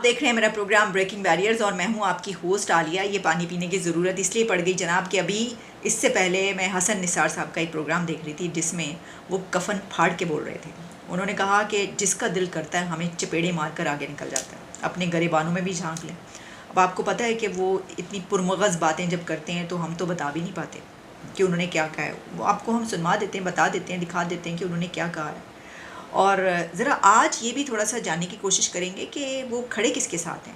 देख रहे हैं मेरा प्रोग्राम ब्रेकिंग बैरियर्स और मैं हूं आपकी होस्ट आलिया। ये पानी पीने की ज़रूरत इसलिए पड़ गई जनाब कि अभी इससे पहले मैं हसन निसार साहब का एक प्रोग्राम देख रही थी जिसमें वो कफन फाड़ के बोल रहे थे। उन्होंने कहा कि जिसका दिल करता है हमें चपेड़े मार कर आगे निकल जाता है, अपने गरेबानों में भी झांक लें। अब आपको पता है कि वो इतनी पुरमगज़ बातें जब करते हैं तो हम तो बता भी नहीं पाते कि उन्होंने क्या कहा है। वो आपको हम सुनवा देते हैं, बता देते हैं, दिखा देते हैं कि उन्होंने क्या कहा है। और ज़रा आज ये भी थोड़ा सा जानने की कोशिश करेंगे कि वो खड़े किसके साथ हैं।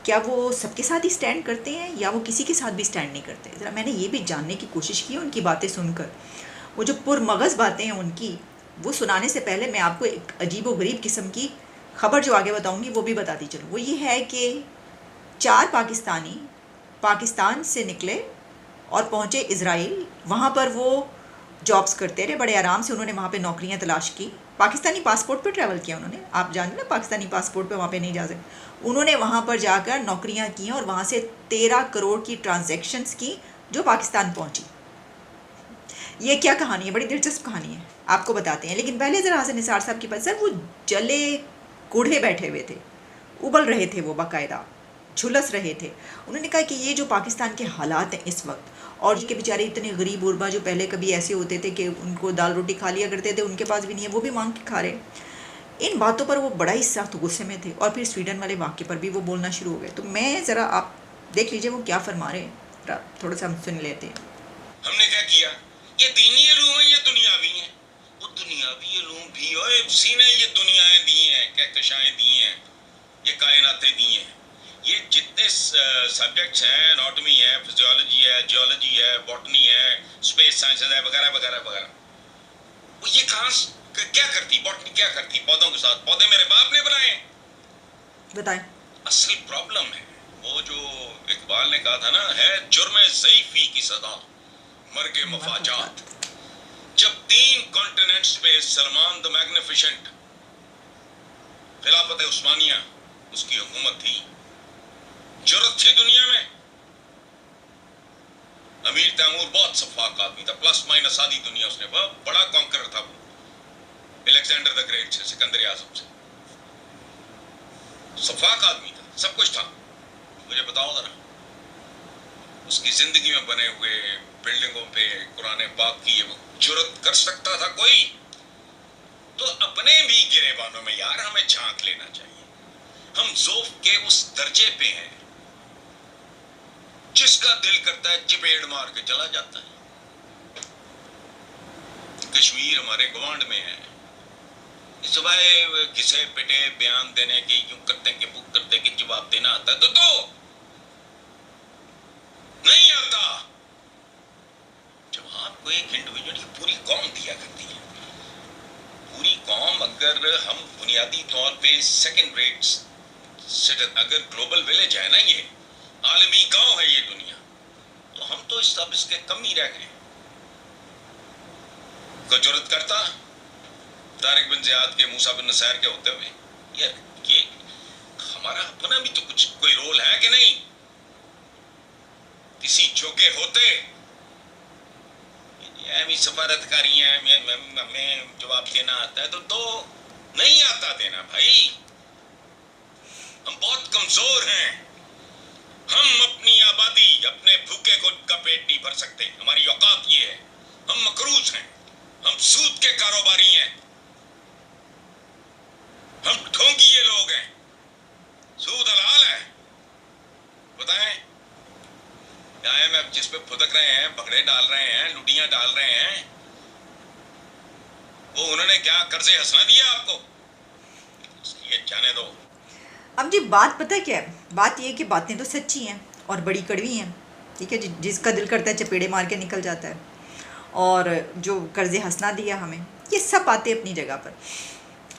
क्या वो सबके साथ ही स्टैंड करते हैं या वो किसी के साथ भी स्टैंड नहीं करते। ज़रा मैंने ये भी जानने की कोशिश की उनकी बातें सुनकर। वो जो पुरमगज़ बातें हैं उनकी, वो सुनाने से पहले मैं आपको एक अजीब व गरीब किस्म की खबर जो आगे बताऊँगी वो भी बताती चलूँ। वो ये है कि 4 पाकिस्तानी पाकिस्तान से निकले और पहुँचे इज़राइल। वहाँ पर वो जॉब्स करते रहे, बड़े आराम से उन्होंने वहाँ पे नौकरियाँ तलाश की। पाकिस्तानी पासपोर्ट पे ट्रैवल किया उन्होंने, आप जानते ना पाकिस्तानी पासपोर्ट पे वहाँ पे नहीं जा सकते। उन्होंने वहाँ पर जाकर नौकरियाँ की और वहाँ से 13 करोड़ की ट्रांजैक्शंस की जो पाकिस्तान पहुँची। ये क्या कहानी है, बड़ी दिलचस्प कहानी है, आपको बताते हैं। लेकिन पहले ज़रा हसन निसार साहब के पास, सर वो जले कूढ़े बैठे हुए थे, उबल रहे थे, वो बाकायदा झुलस रहे थे। उन्होंने कहा कि ये जो पाकिस्तान के हालात हैं इस वक्त, और के बेचारे इतने गरीब गुरबा जो पहले कभी ऐसे होते थे कि उनको दाल रोटी खा लिया करते थे, उनके पास भी नहीं है, वो भी मांग के खा रहे। इन बातों पर वो बड़ा ही सख्त गुस्से में थे और फिर स्वीडन वाले वाक़े पर भी वो बोलना शुरू हो गए। तो मैं ज़रा आप देख लीजिए वो क्या फरमा रहे हैं, थोड़ा सा हम सुन लेते हैं। हमने क्या किया, ये दीनी इल्म है, ये दुनियावी है। वो दुनियावी इल्म भी ओए सीने, ये दुनियाएं दी हैं, कहकशाएं दी हैं, ये कायनातें दी हैं। ये जितने सब्जेक्ट्स हैं, एनाटॉमी है, फिजियोलॉजी है, जियोलॉजी है, बॉटनी है, स्पेस साइंसेस है, वगैरह वगैरह वगैरह, वो ये कहाँ क्या करती, बॉटनी क्या करती पौधों के साथ? पौधे मेरे बाप ने बनाए, बताएं। असल प्रॉब्लम है वो जो इकबाल ने कहा था ना, है जुर्म ज़ईफ़ी की सदा मर्गे मफाजात। जब 3 कॉन्टिनेंट्स पे सलमान द मैग्निफिसेंट, खिलाफत उस्मानिया उसकी हुकूमत थी, जरूरत थी दुनिया में। अमीर तैमूर बहुत सफाक आदमी था, प्लस माइनस आधी दुनिया उसने, बहुत बड़ा कॉन्करर था वो, अलेक्जेंडर द ग्रेट से, सिकंदर आजम से। सफाक आदमी था, सब कुछ था। मुझे बताओ जरा, उसकी जिंदगी में बने हुए बिल्डिंगों पे कुरान पाक की वो जुर्रत कर सकता था कोई? तो अपने भी गिरेबानों में यार हमें झांक लेना चाहिए। हम ज़ौफ़ के उस दर्जे पे हैं, जिसका दिल करता है चपेड़ मार के चला जाता है। कश्मीर हमारे गवांड में है, सुबह घिसे पिटे बयान देने के यूं करते कि बुक करते कि जवाब देना आता है तो नहीं आता। जवाब को एक इंडिविजुअल की पूरी कौम दिया करती है। पूरी कौम, अगर हम बुनियादी तौर पे सेकंड रेट सिटीजन, अगर ग्लोबल विलेज है ना, ये आलमी गांव है ये दुनिया, तो हम तो सब इसके कम ही रह गए। कोई जरूरत करता तारिक बिन ज़ियाद के, मूसा बिन नसैर के होते हुए, ये हमारा अपना भी तो कुछ कोई रोल है कि नहीं? किसी जोगे होते भी सफारतकारी हैं, हमें जवाब देना आता है तो नहीं आता देना भाई। हम बहुत कमजोर हैं, हम अपनी आबादी, अपने भूखे को का पेट नहीं भर सकते। हमारी औकात ये है, हम मकरूज हैं, हम सूद के कारोबारी हैं, हम ढोंगिए लोग हैं। सूद हलाल है, बताएं? IMF जिस पे फुदक रहे हैं, भगड़े डाल रहे हैं, लुटियां डाल रहे हैं, वो उन्होंने क्या कर्जे हंसना दिया आपको? ये जाने दो। अब जी बात पता है क्या है, बात ये है कि बातें तो सच्ची हैं और बड़ी कड़वी हैं, ठीक है। जिसका दिल करता है चपेड़े मार के निकल जाता है, और जो कर्जे हंसना दिया हमें, ये सब बातें अपनी जगह पर।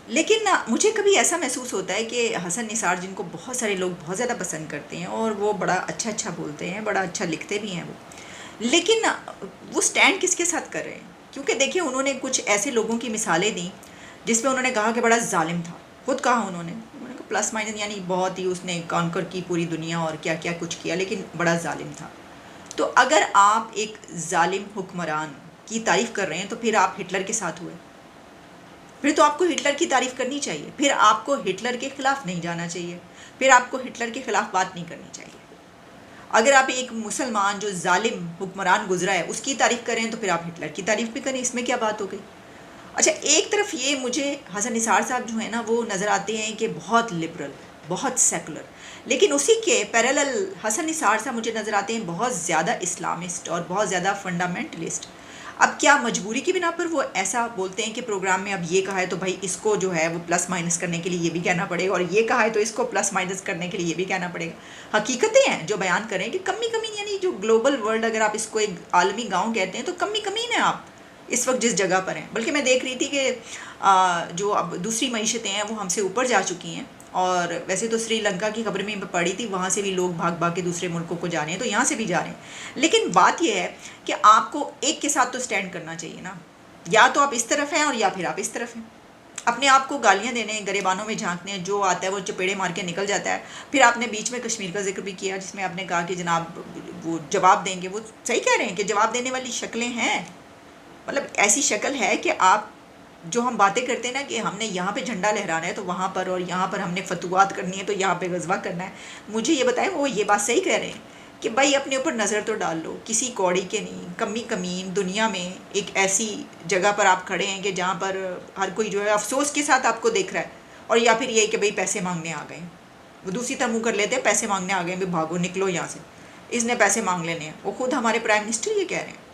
लेकिन ना मुझे कभी ऐसा महसूस होता है कि हसन निसार, जिनको बहुत सारे लोग बहुत ज़्यादा पसंद करते हैं और वो बड़ा अच्छा बोलते हैं, बड़ा अच्छा लिखते भी हैं वो, लेकिन ना वो स्टैंड किसके साथ कर रहे हैं? क्योंकि देखिए उन्होंने कुछ ऐसे लोगों की मिसालें दी जिसमें उन्होंने कहा कि बड़ा जालिम था। खुद कहा उन्होंने कहा प्लस माइनस, यानी बहुत ही उसने कॉन्कर की पूरी दुनिया और क्या क्या कुछ किया, लेकिन बड़ा जालिम था। तो अगर आप एक जालिम हुक्मरान की तारीफ़ कर रहे हैं तो फिर आप हिटलर के साथ हुए, फिर तो आपको हिटलर की तारीफ़ करनी चाहिए, फिर आपको हिटलर के ख़िलाफ़ नहीं जाना चाहिए, फिर आपको हिटलर के ख़िलाफ़ बात नहीं करनी चाहिए। अगर आप एक मुसलमान जो जालिम हुक्मरान गुजरा है उसकी तारीफ़ करें तो फिर आप हिटलर की तारीफ़ भी करें, इसमें क्या बात हो गई। अच्छा, एक तरफ ये मुझे हसन निसार साहब जो है ना वो नज़र आते हैं कि बहुत लिबरल, बहुत सेकुलर, लेकिन उसी के पैरेलल हसन निसार साहब मुझे नज़र आते हैं बहुत ज़्यादा इस्लामिस्ट और बहुत ज़्यादा फंडामेंटलिस्ट। अब क्या मजबूरी की बिना पर वो ऐसा बोलते हैं कि प्रोग्राम में अब ये कहा है तो भाई इसको जो है वो प्लस माइनस करने के लिए ये भी कहना पड़ेगा, और ये कहा है तो इसको प्लस माइनस करने के लिए ये भी कहना पड़ेगा। हकीकतें हैं जो बयान करें कि कमी कमी, यानी जो ग्लोबल वर्ल्ड, अगर आप इसको एक आलमी गाँव कहते हैं तो कमी कमी है आप इस वक्त जिस जगह पर हैं। बल्कि मैं देख रही थी कि जो अब दूसरी मईशतें हैं वो हमसे ऊपर जा चुकी हैं, और वैसे तो श्रीलंका की खबर में मैं पढ़ी थी, वहाँ से भी लोग भाग भाग के दूसरे मुल्कों को जा रहे हैं, तो यहाँ से भी जा रहे हैं। लेकिन बात यह है कि आपको एक के साथ तो स्टैंड करना चाहिए ना, या तो आप इस तरफ हैं और या फिर आप इस तरफ हैं। अपने आप को गालियाँ देने, गरेबानों में झांकने, जो आता है वो चपेड़े मार के निकल जाता है। फिर आपने बीच में कश्मीर का जिक्र भी किया जिसमें आपने कहा कि जनाब वो जवाब देंगे। वो सही कह रहे हैं कि जवाब देने वाली शक्लें हैं, मतलब ऐसी शक्ल है कि आप जो हम बातें करते हैं ना कि हमने यहाँ पे झंडा लहराना है तो वहाँ पर, और यहाँ पर हमने फतवात करनी है तो यहाँ पे गजवा करना है। मुझे ये बताएं, वो ये बात सही कह रहे हैं कि भाई अपने ऊपर नज़र तो डाल लो, किसी कौड़ी के नहीं, कमी कमीन दुनिया में एक ऐसी जगह पर आप खड़े हैं कि जहाँ पर हर कोई जो है अफसोस के साथ आपको देख रहा है, और या फिर ये कि भाई पैसे मांगने आ गए। वो दूसरी तरह मुँह कर लेते हैं, पैसे मांगने आ गए, भाई भागो निकलो यहाँ से, इसने पैसे मांग लेने हैं। वो खुद हमारे प्राइम मिनिस्टर ये कह रहे हैं,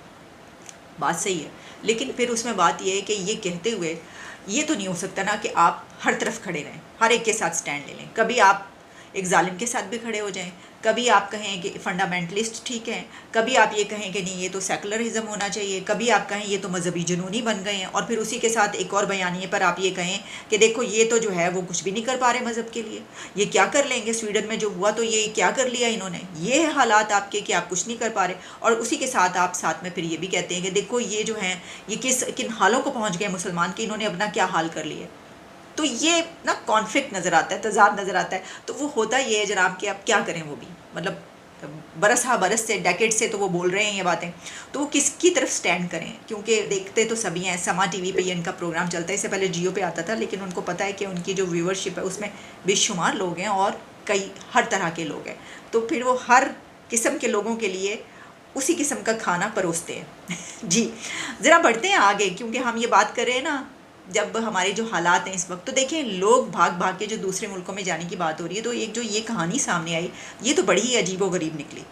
बात सही है। लेकिन फिर उसमें बात यह है कि ये कहते हुए ये तो नहीं हो सकता ना कि आप हर तरफ खड़े रहें, हर एक के साथ स्टैंड ले लें। कभी आप एक जालिम के साथ भी खड़े हो जाएं, कभी आप कहें कि फंडामेंटलिस्ट ठीक हैं, कभी आप ये कहें कि नहीं ये तो सेकुलरिज्म होना चाहिए, कभी आप कहें ये तो मजहबी जुनूनी बन गए हैं, और फिर उसी के साथ एक और बयानिए पर आप ये कहें कि देखो ये तो जो है वो कुछ भी नहीं कर पा रहे मज़हब के लिए, ये क्या कर लेंगे, स्वीडन में जो हुआ तो ये क्या कर लिया इन्होंने, ये है हालात आपके कि आप कुछ नहीं कर पा रहे। और उसी के साथ आप साथ में फिर ये भी कहते हैं कि देखो ये जो हैं ये किन हालों को पहुँच गए मुसलमान के, इन्होंने अपना क्या हाल कर लिया। तो ये ना कॉन्फ्लिक्ट नज़र आता है, तजाद नज़र आता है। तो वो होता ये है जनाब कि आप क्या करें, वो भी मतलब बरस से डेकेड से तो वो बोल रहे हैं ये बातें, तो वो किसकी तरफ स्टैंड करें, क्योंकि देखते तो सभी हैं। समा टीवी पे ये इनका प्रोग्राम चलता है, इससे पहले जियो पे आता था, लेकिन उनको पता है कि उनकी जो व्यूअरशिप है उसमें बेशुमार लोग हैं और कई हर तरह के लोग हैं, तो फिर वो हर किस्म के लोगों के लिए उसी किस्म का खाना परोसते हैं। जी ज़रा बढ़ते हैं आगे, क्योंकि हम ये बात कर रहे हैं ना जब हमारे जो हालात हैं इस वक्त, तो देखें लोग भाग भाग के जो दूसरे मुल्कों में जाने की बात हो रही है, तो एक जो ये कहानी सामने आई ये तो बड़ी ही अजीब व गरीब निकली।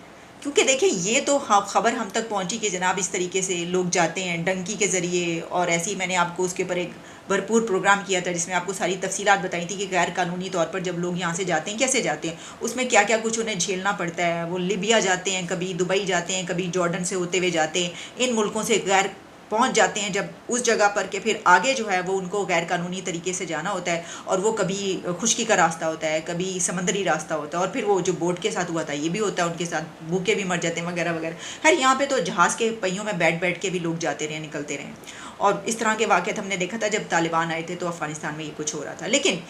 क्योंकि देखें ये तो ख़बर हम तक पहुंची कि जनाब इस तरीके से लोग जाते हैं डंकी के ज़रिए, और ऐसे ही मैंने आपको उसके ऊपर एक भरपूर प्रोग्राम किया था जिसमें आपको सारी तफसीलात बताई थी कि गैर कानूनी तौर पर जब लोग यहाँ से जाते हैं कैसे जाते हैं, उसमें क्या क्या कुछ उन्हें झेलना पड़ता है। वो लिबिया जाते हैं, कभी दुबई जाते हैं, कभी जॉर्डन से होते हुए जाते हैं, इन मुल्कों से गैर पहुंच जाते हैं जब उस जगह पर के फिर आगे जो है वो उनको गैर कानूनी तरीके से जाना होता है, और वो कभी खुश्की का रास्ता होता है, कभी समंदरी रास्ता होता है, और फिर वो जो बोट के साथ हुआ था ये भी होता है, उनके साथ भूखे भी मर जाते हैं वगैरह वगैरह। खैर यहाँ पे तो जहाज़ के पहियों में बैठ बैठ के भी लोग जाते रहे, निकलते रहे, और इस तरह के वाक़यात हमने देखा था जब तालिबान आए थे तो अफ़गानिस्तान में ये कुछ हो रहा था। लेकिन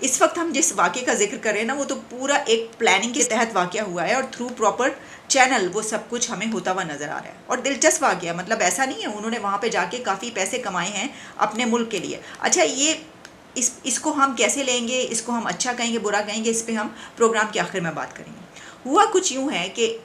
इस वक्त हम जिस वाक़े का जिक्र कर रहे हैं ना वो तो पूरा एक प्लानिंग के तहत वाक़या हुआ है, और थ्रू प्रॉपर चैनल वो सब कुछ हमें होता हुआ नज़र आ रहा है, और दिलचस्प वाक़या, मतलब ऐसा नहीं है, उन्होंने वहाँ पे जाके काफ़ी पैसे कमाए हैं अपने मुल्क के लिए। अच्छा ये इसको हम कैसे लेंगे, इसको हम अच्छा कहेंगे बुरा कहेंगे, इस पर हम प्रोग्राम के आखिर में बात करेंगे। हुआ कुछ यूँ है कि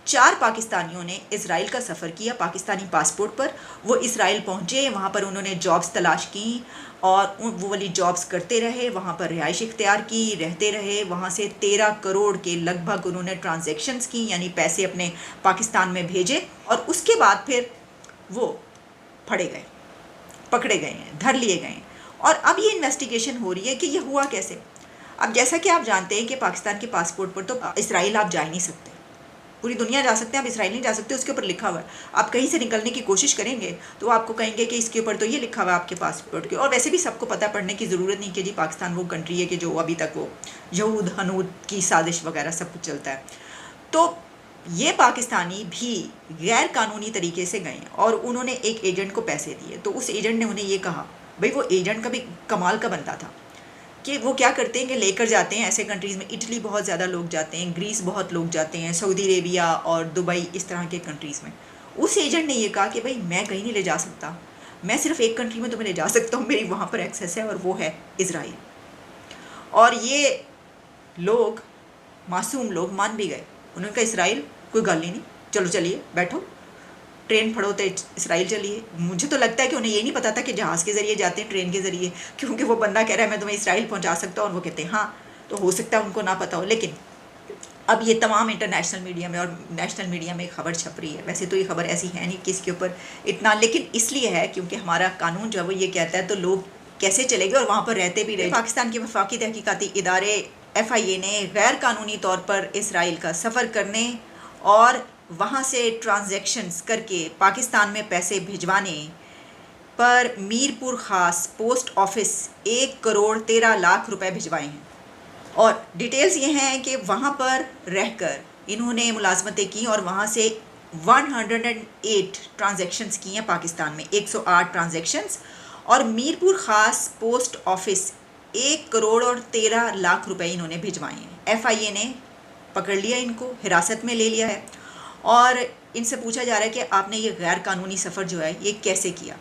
4 पाकिस्तानियों ने इसराइल का सफ़र किया पाकिस्तानी पासपोर्ट पर। वो इसराइल पहुँचे, वहाँ पर उन्होंने जॉब्स तलाश की और वो वाली जॉब्स करते रहे, वहाँ पर रिहाइश इख्तियार की, रहते रहे। वहाँ से 13 करोड़ के लगभग उन्होंने ट्रांजैक्शंस की, यानी पैसे अपने पाकिस्तान में भेजे, और उसके बाद फिर वो फड़े गए, पकड़े गए हैं, धर लिए गए हैं। और अब ये इन्वेस्टिगेशन हो रही है कि ये हुआ कैसे। अब जैसा कि आप जानते हैं कि पाकिस्तान के पासपोर्ट पर तो इसराइल आप जा ही नहीं सकते, पूरी दुनिया जा सकते हैं, आप इसराइल नहीं जा सकते, उसके ऊपर लिखा हुआ है। आप कहीं से निकलने की कोशिश करेंगे तो आपको कहेंगे कि इसके ऊपर तो ये लिखा हुआ है आपके पासपोर्ट के। और वैसे भी सबको पता पढ़ने की ज़रूरत नहीं कि जी पाकिस्तान वो कंट्री है कि जो अभी तक वो यहूद हनूद की साजिश वगैरह सब कुछ चलता है। तो ये पाकिस्तानी भी गैर कानूनी तरीके से गए और उन्होंने एक एजेंट को पैसे दिए, तो उस एजेंट ने उन्हें ये कहा, भाई वो एजेंट का भी कमाल का बनता था कि वो क्या करते हैं कि लेकर जाते हैं ऐसे कंट्रीज़ में, इटली बहुत ज़्यादा लोग जाते हैं, ग्रीस बहुत लोग जाते हैं, सऊदी अरेबिया और दुबई, इस तरह के कंट्रीज़ में। उस एजेंट ने ये कहा कि भाई मैं कहीं नहीं ले जा सकता, मैं सिर्फ एक कंट्री में तुम्हें ले जा सकता हूँ, मेरी वहाँ पर एक्सेस है, और वो है इज़राइल। और ये लोग, मासूम लोग, मान भी गए। उन्होंने कहा इसराइल कोई गल ही नहीं, चलो चलिए, बैठो, ट्रेन फड़ो तो इसराइल चलिए। मुझे तो लगता है कि उन्हें ये नहीं पता था कि जहाज़ के ज़रिए जाते हैं, ट्रेन के ज़रिए, क्योंकि वो बंदा कह रहा है मैं तुम्हें इसराइल पहुंचा सकता हूँ, और वो कहते हैं हाँ। तो हो सकता है उनको ना पता हो, लेकिन अब ये तमाम इंटरनेशनल मीडिया में और नेशनल मीडिया में खबर छप रही है। वैसे तो ये खबर ऐसी है नहीं कि इसके ऊपर इतना, लेकिन इसलिए है क्योंकि हमारा कानून जो है वो ये कहता है, तो लोग कैसे चलेंगे और वहाँ पर रहते भी रहे। पाकिस्तान के वफाकी तहकीकाती इदारे FIA ने गैर कानूनी तौर पर इसराइल का सफ़र करने और वहाँ से ट्रांजैक्शंस करके पाकिस्तान में पैसे भिजवाने पर मीरपुर ख़ास पोस्ट ऑफिस 1,13,00,000 रुपए भिजवाए हैं। और डिटेल्स ये हैं कि वहाँ पर रहकर इन्होंने मुलाजमतें की और वहाँ से 108 ट्रांजैक्शंस की हैं पाकिस्तान में, 108 ट्रांजैक्शंस, और मीरपुर ख़ास पोस्ट ऑफिस 1,13,00,000 रुपए इन्होंने भिजवाए हैं। FIA ने पकड़ लिया, इनको हिरासत में ले लिया है, और इनसे पूछा जा रहा है कि आपने ये गैर कानूनी सफ़र जो है ये कैसे किया।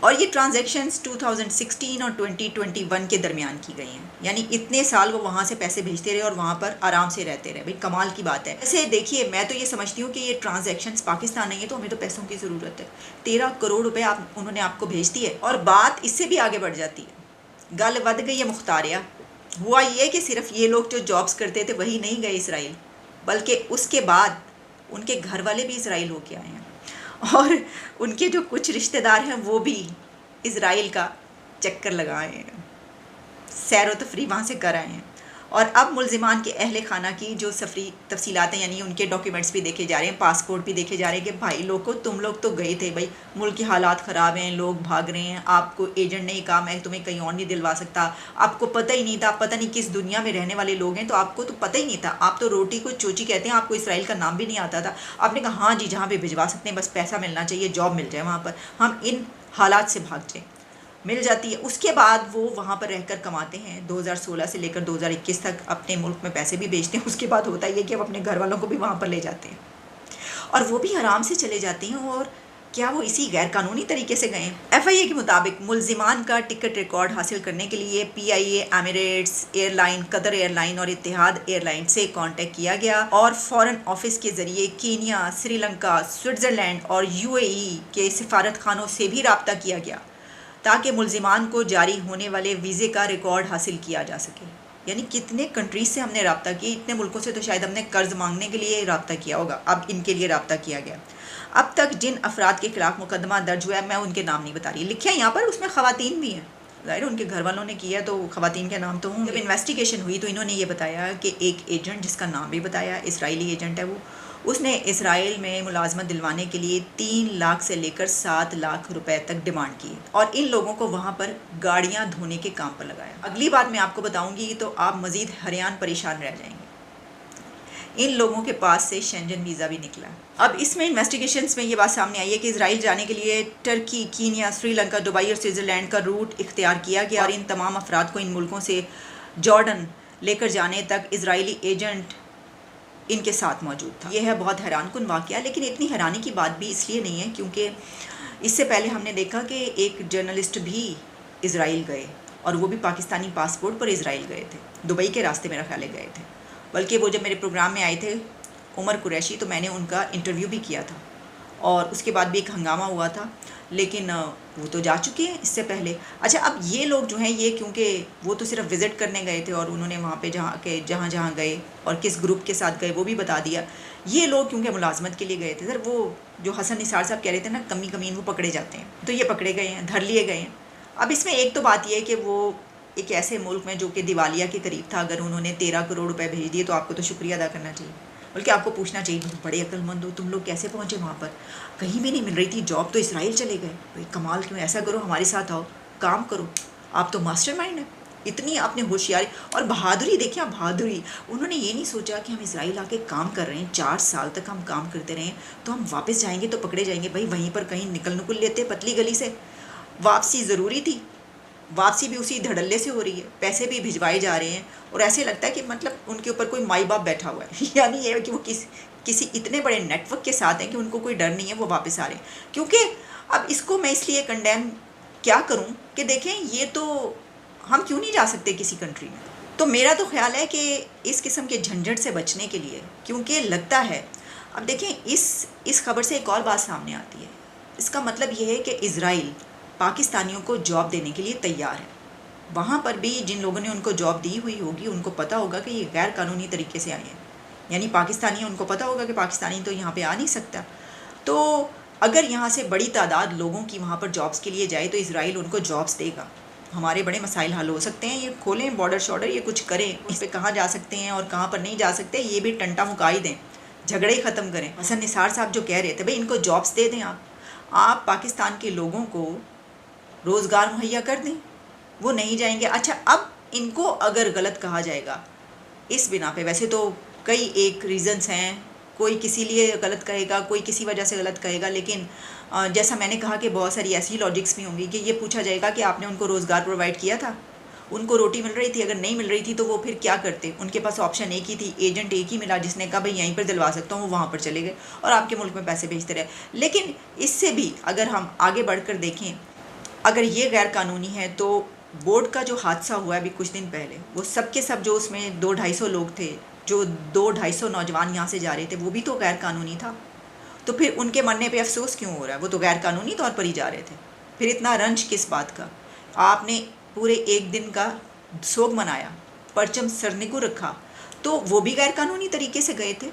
और ये ट्रांजैक्शंस 2016 और 2021 के दरमियान की गई हैं, यानी इतने साल वो वहाँ से पैसे भेजते रहे और वहाँ पर आराम से रहते रहे। भाई कमाल की बात है। ऐसे देखिए, मैं तो ये समझती हूँ कि ये ट्रांजैक्शंस पाकिस्तान नहीं है तो हमें तो पैसों की ज़रूरत है। 13 करोड़ रुपए उन्होंने आपको भेज दिए, और बात इससे भी आगे बढ़ जाती है। गल वध गई है मुख्तारिया। हुआ ये कि सिर्फ ये लोग जो जॉब्स करते थे वही नहीं गए इसराइल, बल्कि उसके बाद उनके घर वाले भी इसराइल होके आए हैं, और उनके जो कुछ रिश्तेदार हैं वो भी इज़राइल का चक्कर लगाए हैं, सैर व तफरी वहाँ से कर आए हैं। और अब मुलजिमान के अहले खाना की जो सफरी तफसीलात हैं, यानी उनके डॉक्यूमेंट्स भी देखे जा रहे हैं, पासपोर्ट भी देखे जा रहे हैं कि भाई लोगों, तुम लोग तो गए थे, भाई मुल्क के हालात ख़राब हैं, लोग भाग रहे हैं, आपको एजेंट ने कहा मैं तुम्हें कहीं और नहीं दिलवा सकता, आपको पता ही नहीं था, पता नहीं किस दुनिया में रहने वाले लोग हैं, तो आपको तो पता ही नहीं था, आप तो रोटी को चोची कहते हैं, आपको इसराइल का नाम भी नहीं आता था। आपने कहा हाँ जी, जहाँ पर भिजवा सकते हैं, बस पैसा मिलना चाहिए, जॉब मिल जाए, वहाँ पर हम इन हालात से भाग जाएँ, मिल जाती है। उसके बाद वो वहाँ पर रहकर कमाते हैं। 2016 से लेकर 2021 तक अपने मुल्क में पैसे भी भेजते हैं। उसके बाद होता है कि अब अपने घर वालों को भी वहाँ पर ले जाते हैं, और वो भी आराम से चले जाते हैं। और क्या वो इसी गैर कानूनी तरीके से गए? FIA के मुताबिक मुलजिमान का टिकट रिकॉर्ड हासिल करने के लिए PIA, Emirates airline, Qatar airline और इत्तेहाद एयरलाइन से कांटेक्ट किया गया, और फॉरेन ऑफिस के ज़रिए कीनिया, श्रीलंका, स्विट्ज़रलैंड और UAE के सिफारत खानों से भी रब्ता किया गया ताकि मुलजिमान को जारी होने वाले वीज़े का रिकॉर्ड हासिल किया जा सके। यानी कितने कंट्रीज से हमने रब्ता किया, इतने मुल्कों से तो शायद हमने कर्ज मांगने के लिए रब्ता किया होगा, अब इनके लिए रब्ता किया गया। अब तक जिन अफराद के खिलाफ मुकदमा दर्ज हुआ है, मैं उनके नाम नहीं बता रही, लिखे हैं यहाँ पर, उसमें ख़वातीन भी हैं, ज़ाहिर उनके घर वालों ने किया तो ख़वातीन के नाम तो होंगे। जब इन्वेस्टिगेशन हुई तो इन्होंने ये बताया कि एक एजेंट, जिसका नाम भी बताया, इसराइली एजेंट है वो, उसने इसराइल में मुलाजमत दिलवाने के लिए 3 लाख से लेकर 7 लाख रुपए तक डिमांड की, और इन लोगों को वहाँ पर गाड़ियाँ धोने के काम पर लगाया। अगली बात मैं आपको बताऊँगी तो आप मज़ीद हैरान परेशान रह जाएंगे। इन लोगों के पास से शेंजन वीज़ा भी निकला। अब इसमें इन्वेस्टिगेशंस में ये बात सामने आई है कि इसराइल जाने के लिए टर्की, कीनिया, श्रीलंका, दुबई और स्विट्ज़रलैंड का रूट इख्तियार किया गया, और इन तमाम अफराद को इन मुल्कों से जॉर्डन लेकर जाने तक इजरायली एजेंट इनके साथ मौजूद था। यह है बहुत हैरानकुन वाक़या, लेकिन इतनी हैरानी की बात भी इसलिए नहीं है क्योंकि इससे पहले हमने देखा कि एक जर्नलिस्ट भी इजराइल गए, और वो भी पाकिस्तानी पासपोर्ट पर इजराइल गए थे, दुबई के रास्ते मेरा ख्याल गए थे। बल्कि वो जब मेरे प्रोग्राम में आए थे उमर कुरैशी, तो मैंने उनका इंटरव्यू भी किया था, और उसके बाद भी एक हंगामा हुआ था, लेकिन वो तो जा चुके हैं इससे पहले। अच्छा, अब ये लोग जो हैं, ये क्योंकि वो तो सिर्फ विज़िट करने गए थे, और उन्होंने वहाँ पे जहाँ गए और किस ग्रुप के साथ गए वो भी बता दिया। ये लोग क्योंकि मुलाजमत के लिए गए थे, सर वो जो हसन निसार साहब कह रहे थे ना, कमी कमीन वो पकड़े जाते हैं, तो ये पकड़े गए हैं, धर लिए गए हैं। अब इसमें एक तो बात यह है कि वो एक ऐसे मुल्क में जो कि दिवालिया के करीब था, अगर उन्होंने 13 करोड़ रुपये भेज दिए तो आपको तो शुक्रिया अदा करना चाहिए, बल्कि आपको पूछना चाहिए बड़े अक्लमंद हो, तुम लोग कैसे पहुँचे वहाँ पर? कहीं भी नहीं मिल रही थी जॉब, तो इसराइल चले गए। भाई कमाल क्यों, ऐसा करो हमारे साथ आओ, काम करो, आप तो मास्टरमाइंड हैं। इतनी आपने होशियारी और बहादुरी देखिए, आप बहादुरी। उन्होंने ये नहीं सोचा कि हम इसराइल आके काम कर रहे हैं, 4 साल तक हम काम करते रहे, तो हम वापस जाएंगे तो पकड़े जाएंगे। भाई वहीं पर कहीं निकल लेते पतली गली से। वापसी ज़रूरी थी, वापसी भी उसी धड़ल्ले से हो रही है, पैसे भी भिजवाए जा रहे हैं, और ऐसे लगता है कि मतलब उनके ऊपर कोई माई बाप बैठा हुआ है। यानी ये कि वो किसी इतने बड़े नेटवर्क के साथ हैं कि उनको कोई डर नहीं है, वो वापस आ रहे हैं। क्योंकि अब इसको मैं इसलिए कंडेम क्या करूं कि देखें ये तो हम क्यों नहीं जा सकते किसी कंट्री में। तो मेरा तो ख्याल है कि इस किस्म के झंझट से बचने के लिए, क्योंकि लगता है, अब देखें इस खबर से एक और बात सामने आती है। इसका मतलब ये है कि इज़राइल पाकिस्तानियों को जॉब देने के लिए तैयार है। वहाँ पर भी जिन लोगों ने उनको जॉब दी हुई होगी उनको पता होगा कि ये गैर कानूनी तरीके से आए हैं, यानी पाकिस्तानी, उनको पता होगा कि पाकिस्तानी तो यहाँ पे आ नहीं सकता। तो अगर यहाँ से बड़ी तादाद लोगों की वहाँ पर जॉब्स के लिए जाए तो इज़राइल उनको जॉब्स देगा, हमारे बड़े मसाइल हल हो सकते हैं। ये खोलें बॉर्डर शॉर्डर, ये कुछ करें, इस पर कहाँ जा सकते हैं और कहाँ पर नहीं जा सकते, ये भी टंटा मुकाई दें, झगड़े ही ख़त्म करें। हसन निसार साहब जो कह रहे थे भाई इनको जॉब्स दे दें, आप पाकिस्तान के लोगों को रोज़गार मुहैया कर दें, वो नहीं जाएंगे। अच्छा, अब इनको अगर गलत कहा जाएगा इस बिना पे, वैसे तो कई एक रीज़न्स हैं, कोई किसी लिए गलत कहेगा, कोई किसी वजह से गलत कहेगा, लेकिन जैसा मैंने कहा कि बहुत सारी ऐसी लॉजिक्स भी होंगी कि ये पूछा जाएगा कि आपने उनको रोज़गार प्रोवाइड किया था, उनको रोटी मिल रही थी, अगर नहीं मिल रही थी तो वो फिर क्या करते। उनके पास ऑप्शन एक ही थी, एजेंट एक ही मिला जिसने कहा भाई यहीं पर दिलवा सकता हूँ, वो वहाँ पर चले गए और आपके मुल्क में पैसे भेजते रहे। लेकिन इससे भी अगर हम आगे बढ़कर देखें, अगर ये गैर कानूनी है तो बोट का जो हादसा हुआ है अभी कुछ दिन पहले, वो सब के सब जो उसमें 200-250 लोग थे, जो 200-250 नौजवान यहाँ से जा रहे थे, वो भी तो गैर कानूनी था। तो फिर उनके मरने पे अफसोस क्यों हो रहा है? वो तो गैर कानूनी तौर पर ही जा रहे थे, फिर इतना रंज किस बात का? आपने पूरे एक दिन का सोग मनाया, परचम सरने को रखा, तो वो भी गैर कानूनी तरीके से गए थे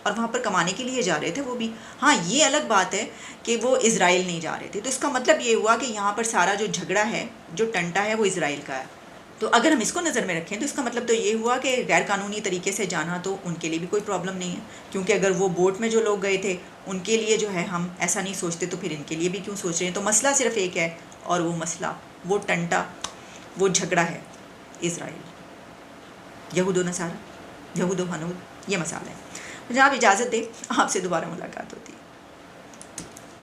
और वहाँ पर कमाने के लिए जा रहे थे वो भी। हाँ, ये अलग बात है कि वो इज़राइल नहीं जा रहे थे, तो इसका मतलब ये हुआ कि यहाँ पर सारा जो झगड़ा है, जो टंटा है, वो इज़राइल का है। तो अगर हम इसको नज़र में रखें तो इसका मतलब तो ये हुआ कि गैर कानूनी तरीके से जाना तो उनके लिए भी कोई प्रॉब्लम नहीं है, क्योंकि अगर वो बोट में जो लोग गए थे उनके लिए जो है हम ऐसा नहीं सोचते तो फिर इनके लिए भी क्यों सोच रहे हैं। तो मसला सिर्फ एक है और वो मसला, वो टंटा, वो झगड़ा है इज़राइल, यहूदो नसारा, यहूदो हनूद, ये मसाला है। मुझे आप इजाज़त दें, आपसे दोबारा मुलाकात होती है।